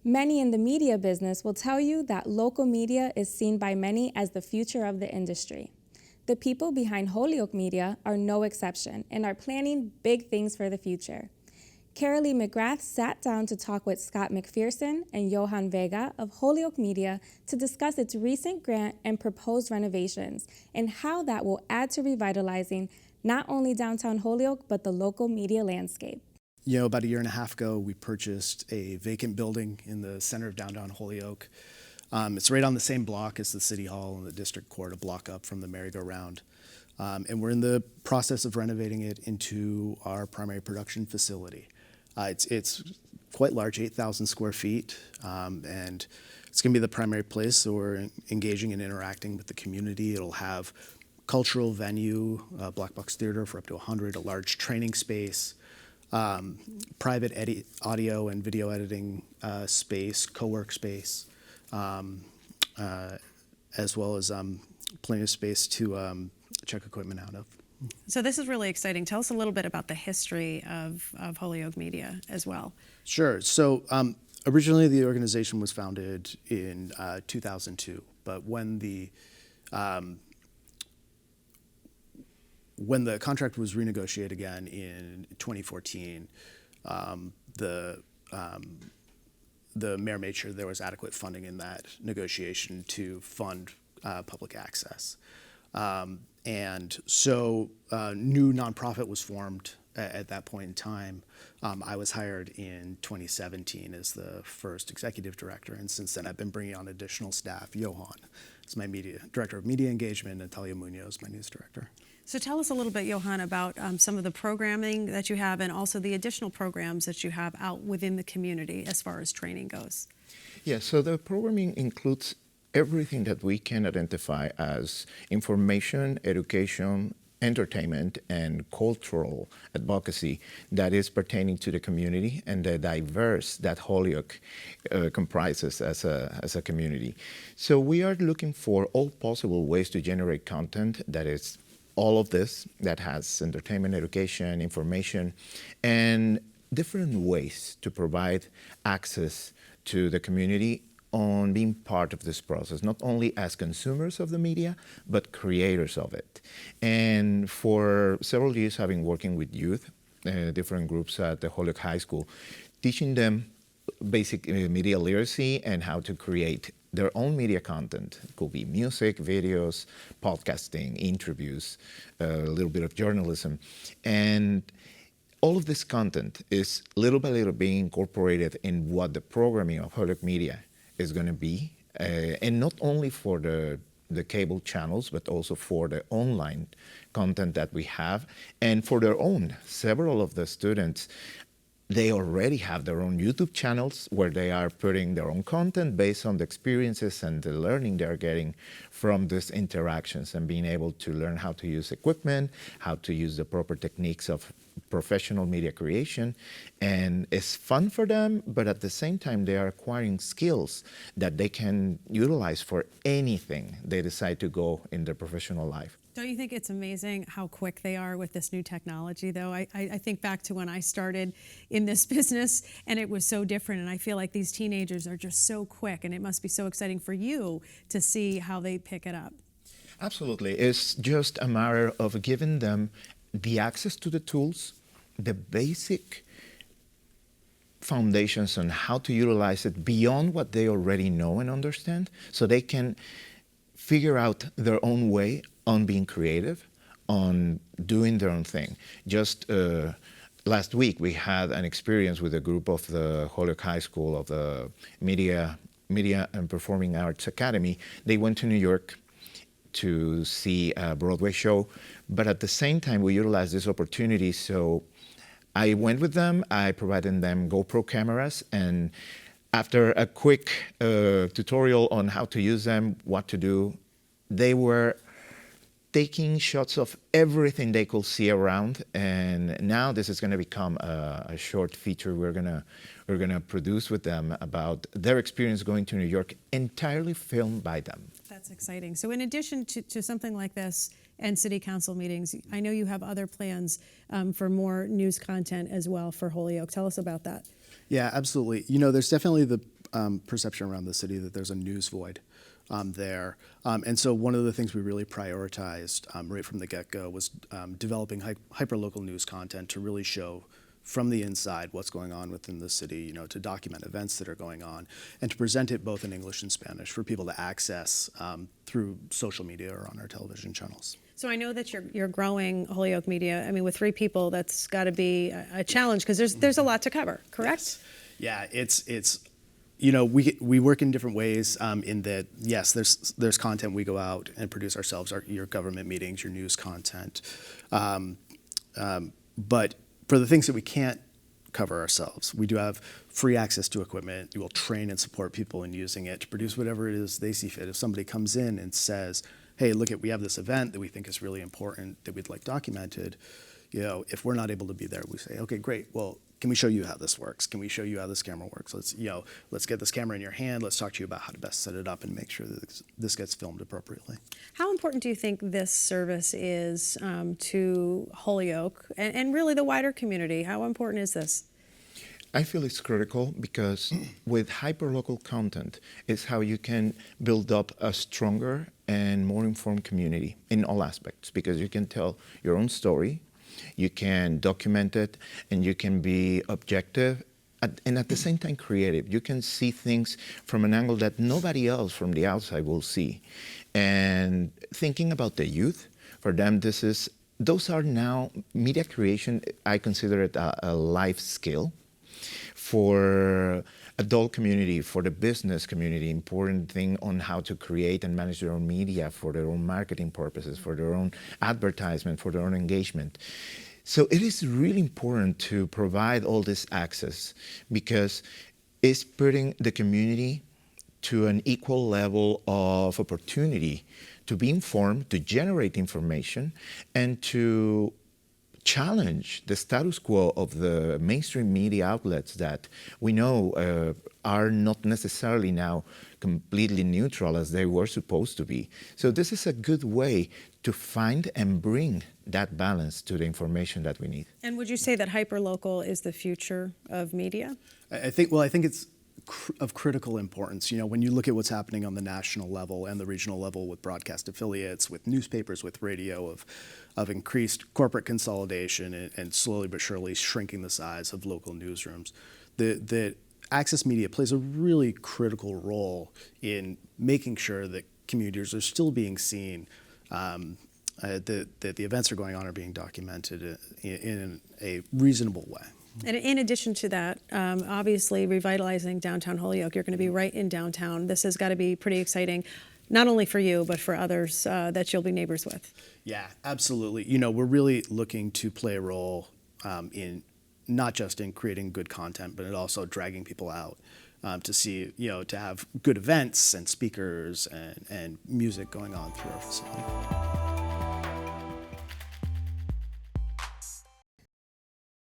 Many in the media business will tell you that local media is seen by many as the future of the industry. The people behind Holyoke Media are no exception and are planning big things for the future. Carolee McGrath sat down to talk with Scott MacPherson and Iohann Vega of Holyoke Media to discuss its recent grant and proposed renovations and how that will add to revitalizing not only downtown Holyoke, but the local media landscape. About a year and a half ago, we purchased a vacant building in the center of downtown Holyoke. It's right on the same block as the City Hall and the District Court, a block up from the merry-go-round. And we're in the process of renovating it into our primary production facility. It's quite large, 8,000 square feet, and it's going to be the primary place, so we're engaging and interacting with the community. It'll have cultural venue, black box theater for up to 100, a large training space, private audio and video editing space, co-work space, as well as plenty of space to check equipment out of. So this is really exciting. Tell us a little bit about the history of Holyoke Media as well. Sure. So originally the organization was founded in 2002, but when the contract was renegotiated again in 2014, the mayor made sure there was adequate funding in that negotiation to fund public access. And so a new nonprofit was formed at that point in time. I was hired in 2017 as the first executive director, and since then I've been bringing on additional staff. Iohann is my director of media engagement, and Natalia Munoz, my news director. So tell us a little bit, Iohann, about some of the programming that you have and also the additional programs that you have out within the community as far as training goes. Yeah, so the programming includes everything that we can identify as information, education, entertainment, and cultural advocacy that is pertaining to the community and the diverse that Holyoke comprises as a community. So we are looking for all possible ways to generate content that is all of this, that has entertainment, education, information, and different ways to provide access to the community on being part of this process, not only as consumers of the media, but creators of it. And for several years, I've been working with youth, different groups at the Holyoke High School, teaching them basic media literacy and how to create their own media content. It could be music, videos, podcasting, interviews, a little bit of journalism. And all of this content is little by little being incorporated in what the programming of Holyoke Media is going to be, and not only for the cable channels, but also for the online content that we have, and for their own. Several of the students, they already have their own YouTube channels where they are putting their own content based on the experiences and the learning they're getting from these interactions and being able to learn how to use equipment, how to use the proper techniques of professional media creation. And it's fun for them, but at the same time, they are acquiring skills that they can utilize for anything they decide to go in their professional life. Don't you think it's amazing how quick they are with this new technology, though? I think back to when I started in this business, and it was so different, and I feel like these teenagers are just so quick, and it must be so exciting for you to see how they pick it up. Absolutely. It's just a matter of giving them the access to the tools, the basic foundations on how to utilize it beyond what they already know and understand, so they can figure out their own way on being creative, on doing their own thing. Just last week, we had an experience with a group of the Holyoke High School of the Media and Performing Arts Academy. They went to New York to see a Broadway show, but at the same time, we utilized this opportunity. So I went with them, I provided them GoPro cameras, and after a quick tutorial on how to use them, what to do, they were taking shots of everything they could see around, and now this is going to become a short feature we're gonna produce with them about their experience going to New York, entirely filmed by them. That's exciting. So in addition to something like this and city council meetings, I know you have other plans for more news content as well for Holyoke. Tell us about that. Yeah, absolutely. There's definitely the perception around the city that there's a news void there. And so one of the things we really prioritized right from the get-go was developing hyper-local news content to really show from the inside what's going on within the city, you know, to document events that are going on, and to present it both in English and Spanish for people to access through social media or on our television channels. So I know that you're growing Holyoke Media. I mean, with 3 people, that's got to be a challenge because there's a lot to cover, correct? Yes. Yeah, it's you know, we work in different ways in that, yes, there's content we go out and produce ourselves, your government meetings, your news content, but for the things that we can't cover ourselves, we do have free access to equipment. We will train and support people in using it to produce whatever it is they see fit. If somebody comes in and says, hey, we have this event that we think is really important that we'd like documented, you know, if we're not able to be there, we say, okay, great. Well, can we show you how this works? Can we show you how this camera works? Let's get this camera in your hand. Let's talk to you about how to best set it up and make sure that this gets filmed appropriately. How important do you think this service is to Holyoke and really the wider community? How important is this? I feel it's critical because with hyperlocal content is how you can build up a stronger and more informed community in all aspects, because you can tell your own story, you can document it, and you can be objective and at the same time creative. You can see things from an angle that nobody else from the outside will see. And thinking about the youth, for them those are now media creation. I consider it a life skill. For adult community, for the business community, important thing on how to create and manage their own media for their own marketing purposes, for their own advertisement, for their own engagement. So it is really important to provide all this access because it's putting the community to an equal level of opportunity to be informed, to generate information, and to challenge the status quo of the mainstream media outlets that we know are not necessarily now completely neutral as they were supposed to be. So this is a good way to find and bring that balance to the information that we need. And would you say that hyperlocal is the future of media? I think it's of critical importance. You know, when you look at what's happening on the national level and the regional level with broadcast affiliates, with newspapers, with radio, of increased corporate consolidation and slowly but surely shrinking the size of local newsrooms, the access media plays a really critical role in making sure that communities are still being seen, that the events are going on are being documented in a reasonable way. And in addition to that, obviously revitalizing downtown Holyoke, you're going to be right in downtown. This has got to be pretty exciting, not only for you, but for others that you'll be neighbors with. Yeah, absolutely. You know, we're really looking to play a role in not just in creating good content, but also dragging people out to see, you know, to have good events and speakers and music going on through our facility.